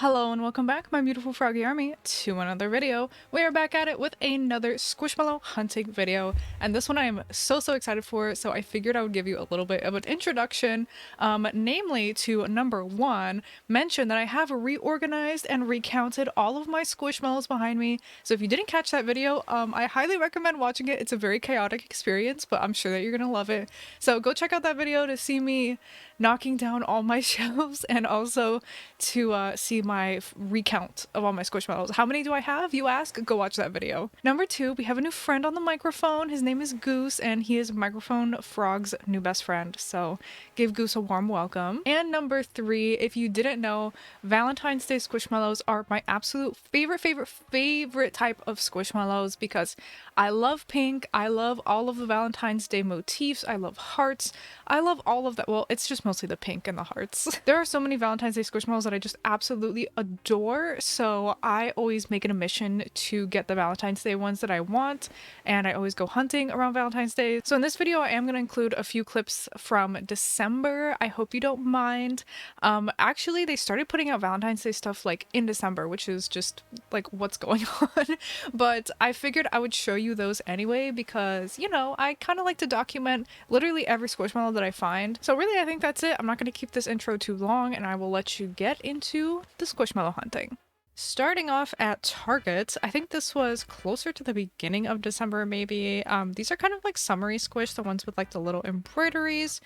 Hello and welcome back, my beautiful froggy army, to another video. We are back at it with another squishmallow hunting video, and this one I am so excited for, so I figured I would give you a little bit of an introduction, namely to number one, mention that I have reorganized and recounted all of my squishmallows behind me, so if you didn't catch that video, I highly recommend watching it. It's a very chaotic experience, but I'm sure that you're gonna love it. So go check out that video to see me knocking down all my shelves and also to see my recount of all my squishmallows. How many do I have, you ask? Go watch that video. Number two, we have a new friend on the microphone. His name is Goose, and he is Microphone Frog's new best friend, so give Goose a warm welcome. And number three, if you didn't know, Valentine's Day squishmallows are my absolute favorite type of squishmallows because I love pink, I love all of the Valentine's Day motifs, I love hearts, I love all of that. Well, it's just mostly the pink and the hearts. There are so many Valentine's Day squishmallows that I just absolutely adore, so I always make it a mission to get the Valentine's Day ones that I want, and I always go hunting around Valentine's Day. So in this video, I am going to include a few clips from December. I hope you don't mind. Actually, they started putting out Valentine's Day stuff like in December, which is just like what's going on. But I figured I would show you those anyway because, you know, I kind of like to document literally every squishmallow that I find. So really, I think that's it. I'm not going to keep this intro too long, and I will let you get into the squishmallow hunting. Starting off at Target, I think this was closer to the beginning of December maybe. These are kind of like summery squish, the ones with like the little embroideries.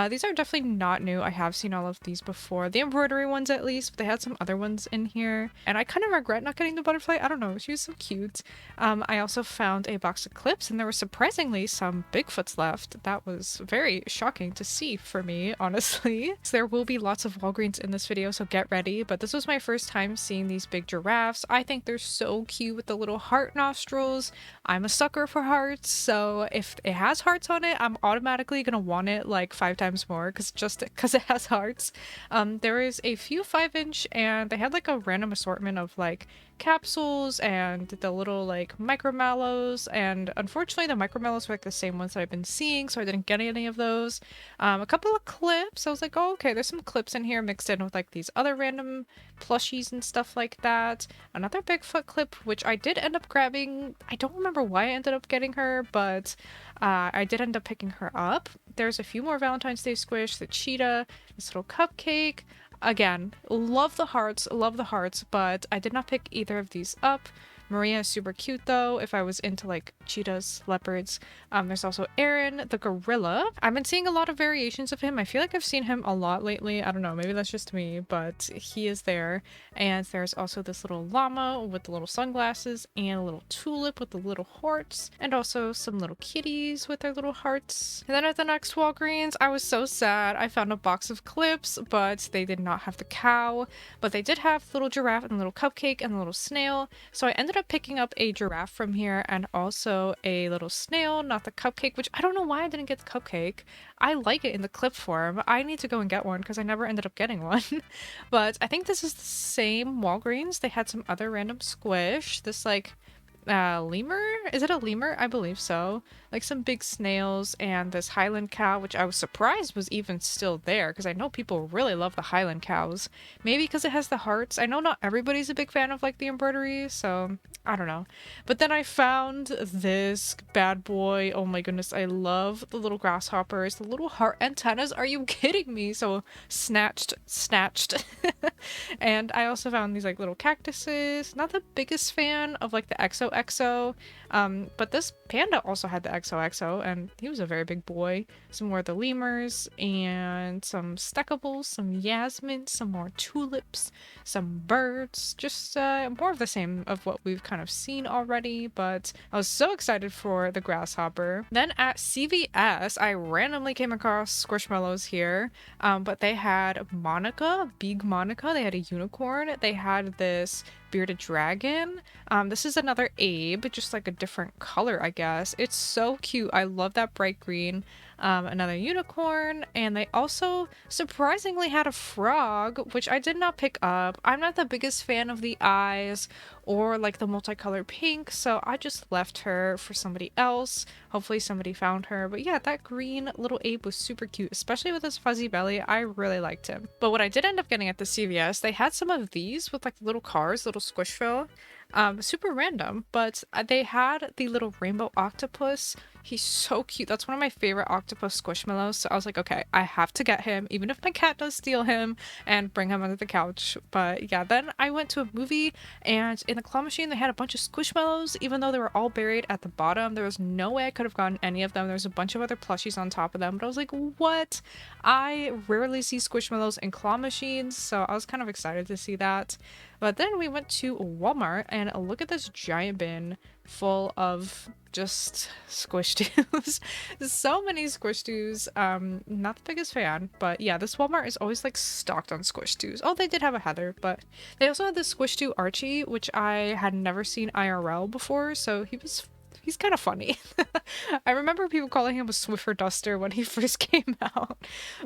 These are definitely not new. I have seen all of these before. The embroidery ones at least, but they had some other ones in here. And I kind of regret not getting the butterfly. I don't know, she was so cute. I also found a box of clips, and there were surprisingly some Bigfoots left. That was very shocking to see for me, honestly. So there will be lots of Walgreens in this video, so get ready. But this was my first time seeing these big giraffes. I think they're so cute with the little heart nostrils. I'm a sucker for hearts, so if it has hearts on it, I'm automatically gonna want it like 5 times more because it has hearts. There is a few 5-inch, and they had like a random assortment of like capsules and the little like micro mallows, and unfortunately the micro mallows were like the same ones that I've been seeing, so I didn't get any of those. A couple of clips. I was like, oh, okay, there's some clips in here mixed in with like these other random plushies and stuff like that. Another Bigfoot clip, which I did end up grabbing. I don't remember why I ended up getting her, but I did end up picking her up. There's a few more Valentine's Day squish, the cheetah, this little cupcake. Again, love the hearts, but I did not pick either of these up. Maria is super cute though, if I was into like cheetahs, leopards. There's also Aaron, the gorilla. I've been seeing a lot of variations of him. I feel like I've seen him a lot lately. I don't know, maybe that's just me, but he is there. And there's also this little llama with the little sunglasses, and a little tulip with the little hearts, and also some little kitties with their little hearts. And then at the next Walgreens, I was so sad. I found a box of clips, but they did not have the cow, but they did have the little giraffe and the little cupcake and the little snail. So I ended up picking up a giraffe from here and also a little snail, not the cupcake, which I don't know why I didn't get the cupcake. I like it in the clip form. I need to go and get one because I never ended up getting one. But I think this is the same Walgreens. They had some other random squish. This like lemur? Is it a lemur? I believe so. Like some big snails and this Highland cow, which I was surprised was even still there because I know people really love the Highland cows. Maybe because it has the hearts. I know not everybody's a big fan of like the embroidery, so I don't know. But then I found this bad boy. Oh my goodness, I love the little grasshoppers, the little heart antennas. Are you kidding me? So snatched. And I also found these like little cactuses. Not the biggest fan of like the XOXO, but this panda also had the XOXO, and he was a very big boy. Some more of the lemurs, and some steckables, some yasmin, some more tulips, some birds, just more of the same of what we've kind of seen already, but I was so excited for the grasshopper. Then at CVS, I randomly came across squishmallows here, but they had Monica, Big Monica, they had a unicorn, they had this bearded dragon. This is another Abe, just like a different color, I guess. It's so cute. I love that bright green. another unicorn, and they also surprisingly had a frog, which I did not pick up. I'm not the biggest fan of the eyes or like the multicolored pink, so I just left her for somebody else. Hopefully somebody found her. But yeah, that green little ape was super cute, especially with his fuzzy belly. I really liked him. But what I did end up getting at the CVS, they had some of these with like little cars, little Squishville. Super random, but they had the little rainbow octopus. He's so cute. That's one of my favorite octopus squishmallows. So I was like, okay, I have to get him, even if my cat does steal him, and bring him under the couch. But yeah, then I went to a movie, and in the claw machine, they had a bunch of squishmallows, even though they were all buried at the bottom. There was no way I could have gotten any of them. There was a bunch of other plushies on top of them, but I was like, what? I rarely see squishmallows in claw machines, so I was kind of excited to see that. But then we went to Walmart, and look at this giant bin full of just squish doos. So many squish doos. Not the biggest fan, but yeah, this Walmart is always like stocked on squish doos. Oh, they did have a Heather, but they also had this squish doo Archie, which I had never seen IRL before, so he's kind of funny. I remember people calling him a Swiffer Duster when he first came out.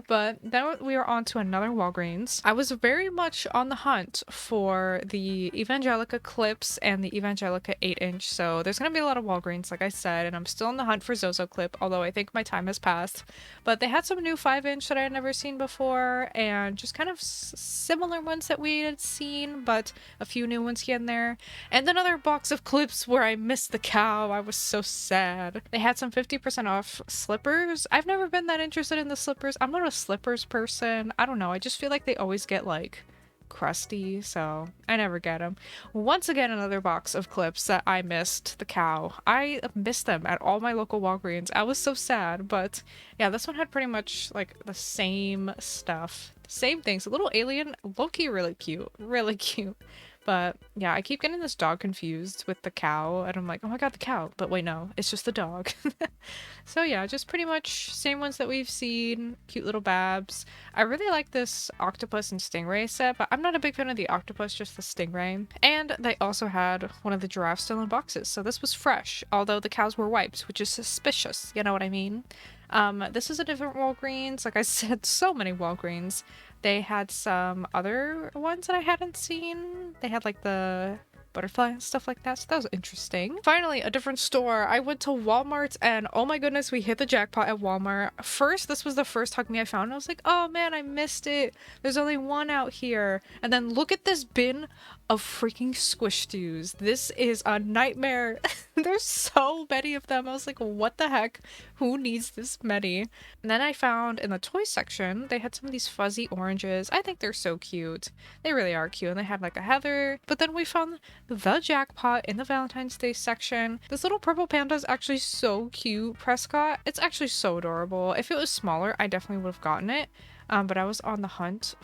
But then we were on to another Walgreens. I was very much on the hunt for the Evangelica clips and the Evangelica 8-inch. So there's going to be a lot of Walgreens, like I said, and I'm still on the hunt for Zozo clip, although I think my time has passed. But they had some new 5-inch that I had never seen before, and just kind of similar ones that we had seen, but a few new ones here and there. And another box of clips where I missed the cow. I was so sad. They had some 50% off slippers. I've never been that interested in the slippers. I'm not a slippers person. I don't know. I just feel like they always get like crusty, so I never get them. Once again, another box of clips that I missed the cow. I missed them at all my local Walgreens. I was so sad, but yeah, this one had pretty much like the same stuff. Same things. A little alien, low-key really cute. Really cute. But yeah, I keep getting this dog confused with the cow, and I'm like, oh my god, the cow. But wait, no, it's just the dog. So yeah, just pretty much same ones that we've seen. Cute little babs. I really like this octopus and stingray set, but I'm not a big fan of the octopus, just the stingray. And they also had one of the giraffes still in boxes, so this was fresh, although the cows were wiped, which is suspicious, you know what I mean? This is a different Walgreens. Like I said, so many Walgreens. They had some other ones that I hadn't seen. They had like the butterfly and stuff like that, so that was interesting. Finally, a different store. I went to Walmart, and oh my goodness, we hit the jackpot at Walmart. First, this was the first Hug Me I found, and I was like, oh man, I missed it. There's only one out here. And then look at this bin of freaking squish doos. This is a nightmare. There's so many of them. I was like, what the heck? Who needs this many? And then I found in the toy section, they had some of these fuzzy oranges. I think they're so cute. They really are cute. And they had like a Heather. But then we found the jackpot in the Valentine's Day section. This little purple panda is actually so cute, Prescott. It's actually so adorable. If it was smaller, I definitely would have gotten it. But I was on the hunt.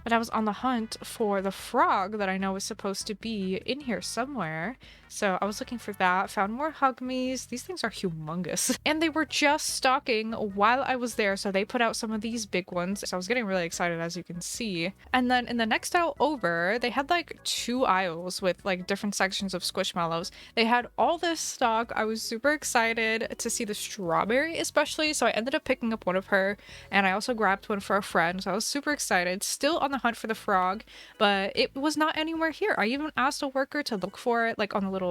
For the frog that I know is supposed to be in here somewhere. So I was looking for that. Found more Hug Me's. These things are humongous. And they were just stocking while I was there, so they put out some of these big ones. So I was getting really excited, as you can see. And then in the next aisle over, they had like 2 aisles with like different sections of Squishmallows. They had all this stock. I was super excited to see the strawberry especially, so I ended up picking up one of her, and I also grabbed one for a friend. So I was super excited. Still on the hunt for the frog, but it was not anywhere here. I even asked a worker to look for it like on the little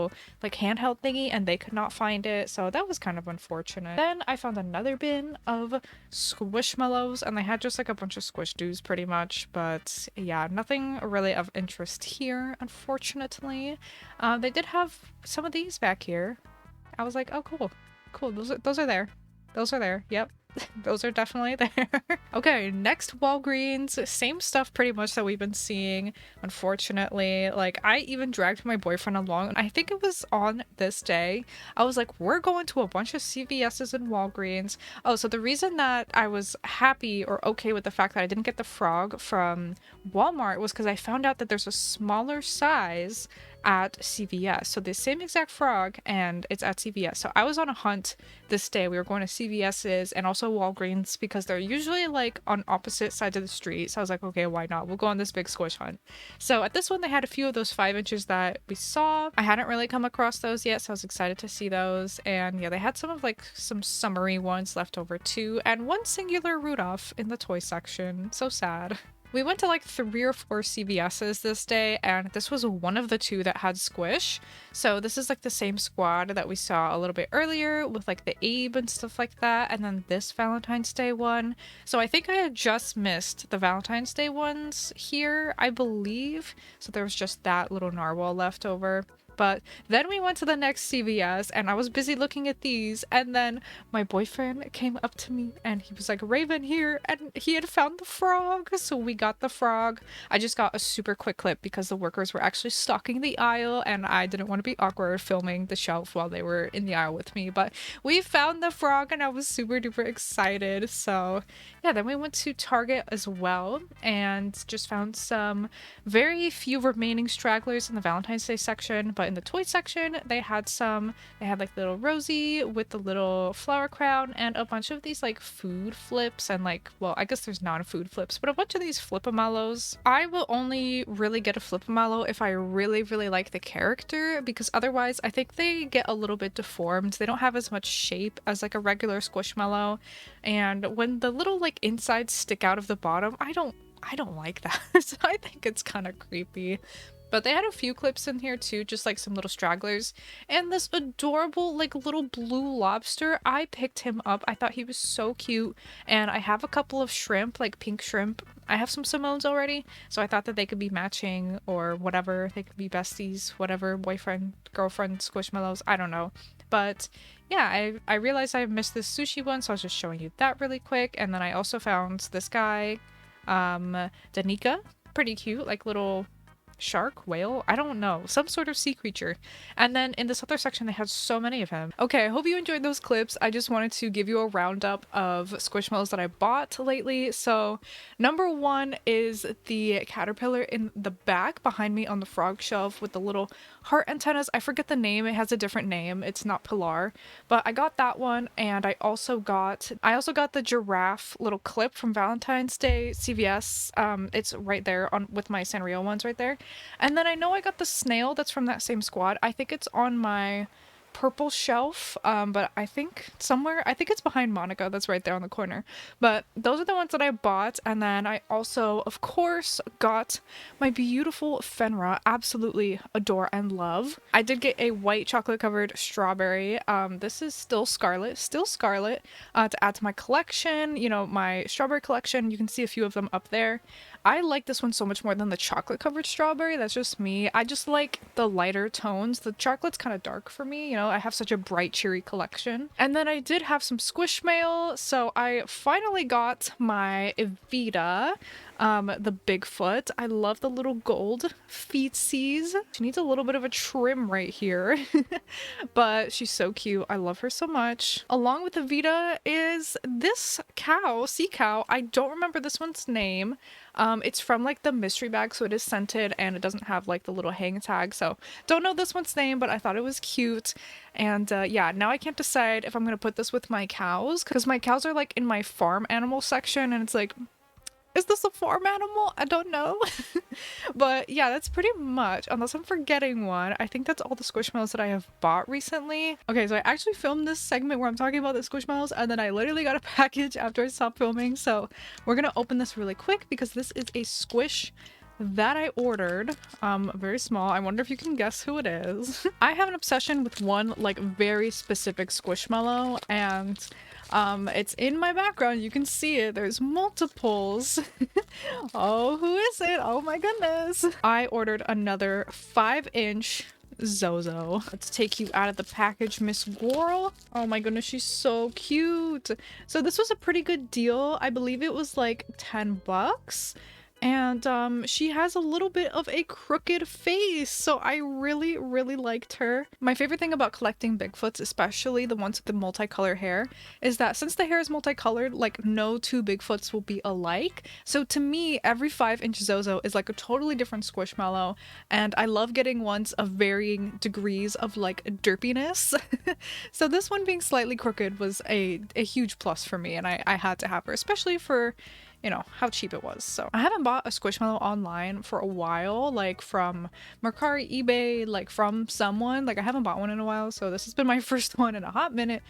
like handheld thingy, and they could not find it, so that was kind of unfortunate. Then I found another bin of Squishmallows, and they had just like a bunch of squish doos pretty much, but yeah, nothing really of interest here, unfortunately. They did have some of these back here. I was like, oh cool, those are there. Yep. Those are definitely there. Okay, next Walgreens. Same stuff pretty much that we've been seeing, unfortunately. Like, I even dragged my boyfriend along. I think it was on this day. I was like, we're going to a bunch of CVS's and Walgreens. Oh, so the reason that I was happy or okay with the fact that I didn't get the frog from Walmart was because I found out that there's a smaller size at CVS. So the same exact frog, and it's at CVS. So I was on a hunt this day. We were going to CVS's and also also Walgreens because they're usually like on opposite sides of the street. So I was like, okay, why not? We'll go on this big squish hunt. So at this one, they had a few of those 5 inches that we saw. I hadn't really come across those yet, so I was excited to see those. And yeah, they had some of like some summery ones left over too, and one singular Rudolph in the toy section. So sad. We went to like 3 or 4 CVS's this day, and this was one of the 2 that had Squish. So this is like the same squad that we saw a little bit earlier with like the Abe and stuff like that, and then this Valentine's Day one. So I think I had just missed the Valentine's Day ones here, I believe. So there was just that little narwhal left over. But then we went to the next CVS and I was busy looking at these, and then my boyfriend came up to me and he was like, Raven, here, and he had found the frog. So we got the frog. I just got a super quick clip because the workers were actually stocking the aisle and I didn't want to be awkward filming the shelf while they were in the aisle with me. But we found the frog and I was super duper excited. So yeah, then we went to Target as well and just found some very few remaining stragglers in the Valentine's Day section. But in the toy section, they had like little Rosie with the little flower crown and a bunch of these like food flips and like, well, I guess there's non-food flips, but a bunch of these flipamallows. I will only really get a flipamallow if I really, really like the character, because otherwise I think they get a little bit deformed. They don't have as much shape as like a regular squishmallow, and when the little like insides stick out of the bottom, I don't like that. So I think it's kind of creepy. But they had a few clips in here too, just like some little stragglers. And this adorable like little blue lobster, I picked him up. I thought he was so cute. And I have a couple of shrimp, like pink shrimp. I have some Simones already, so I thought that they could be matching or whatever. They could be besties, whatever, boyfriend, girlfriend, squishmallows, I don't know. But yeah, I realized I missed this sushi one, so I was just showing you that really quick. And then I also found this guy, Danica. Pretty cute, like little shark, whale, I don't know, some sort of sea creature. And then in this other section they had so many of him. Okay, I hope you enjoyed those clips. I just wanted to give you a roundup of squishmallows that I bought lately. So number 1 is the caterpillar in the back behind me on the frog shelf with the little heart antennas. I forget the name, it has a different name, it's not Pilar, but I got that one. And I also got the giraffe little clip from Valentine's Day CVS. It's right there on with my Sanrio ones right there. And then I know I got the snail that's from that same squad. I think it's on my purple shelf, but I think it's behind Monica, that's right there on the corner. But those are the ones that I bought. And then I also, of course, got my beautiful Fenra, absolutely adore and love. I did get a white chocolate covered strawberry. This is still scarlet, to add to my collection, you know, my strawberry collection. You can see a few of them up there. I like this one so much more than the chocolate covered strawberry. That's just me. I just like the lighter tones. The chocolate's kind of dark for me, you know, I have such a bright cheery collection. And then I did have some squish mail, so I finally got my Evita, the Bigfoot. I love the little gold feetsies. She needs a little bit of a trim right here, but she's so cute. I love her so much. Along with Evita is this cow, sea cow. I don't remember this one's name. It's from like the mystery bag, so it is scented and it doesn't have like the little hang tag, so don't know this one's name, but I thought it was cute. And yeah, now I can't decide if I'm gonna put this with my cows, because my cows are like in my farm animal section, and it's like, is this a farm animal? I don't know. But yeah, that's pretty much, unless I'm forgetting one. I think that's all the squishmallows that I have bought recently. Okay, so I actually filmed this segment where I'm talking about the squishmallows, and then I literally got a package after I stopped filming. So we're gonna open this really quick because this is a squish that I ordered. Very small. I wonder if you can guess who it is. I have an obsession with one like very specific squishmallow, and it's in my background. You can see it. There's multiples. Oh, who is it? Oh my goodness. I ordered another 5-inch Zozo. Let's take you out of the package, Miss Squirrel. Oh my goodness, she's so cute. So this was a pretty good deal. I believe it was like 10 bucks. And she has a little bit of a crooked face, so I really, really liked her. My favorite thing about collecting Bigfoots, especially the ones with the multicolored hair, is that since the hair is multicolored, like no two Bigfoots will be alike. So to me, every 5-inch Zozo is like a totally different Squishmallow, and I love getting ones of varying degrees of like derpiness. So this one being slightly crooked was a huge plus for me, and I had to have her, especially for, you know, how cheap it was. So I haven't bought a Squishmallow online for a while, like from Mercari, eBay, like from someone. Like I haven't bought one in a while, so this has been my first one in a hot minute.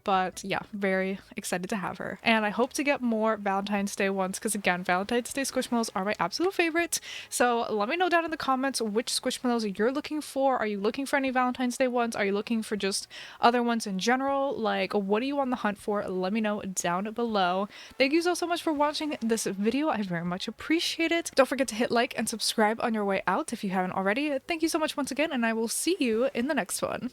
But yeah, very excited to have her. And I hope to get more Valentine's Day ones because again, Valentine's Day Squishmallows are my absolute favorite. So let me know down in the comments which Squishmallows you're looking for. Are you looking for any Valentine's Day ones? Are you looking for just other ones in general? Like, what are you on the hunt for? Let me know down below. Thank you so much for watching this video. I very much appreciate it. Don't forget to hit like and subscribe on your way out if you haven't already. Thank you so much once again, and I will see you in the next one.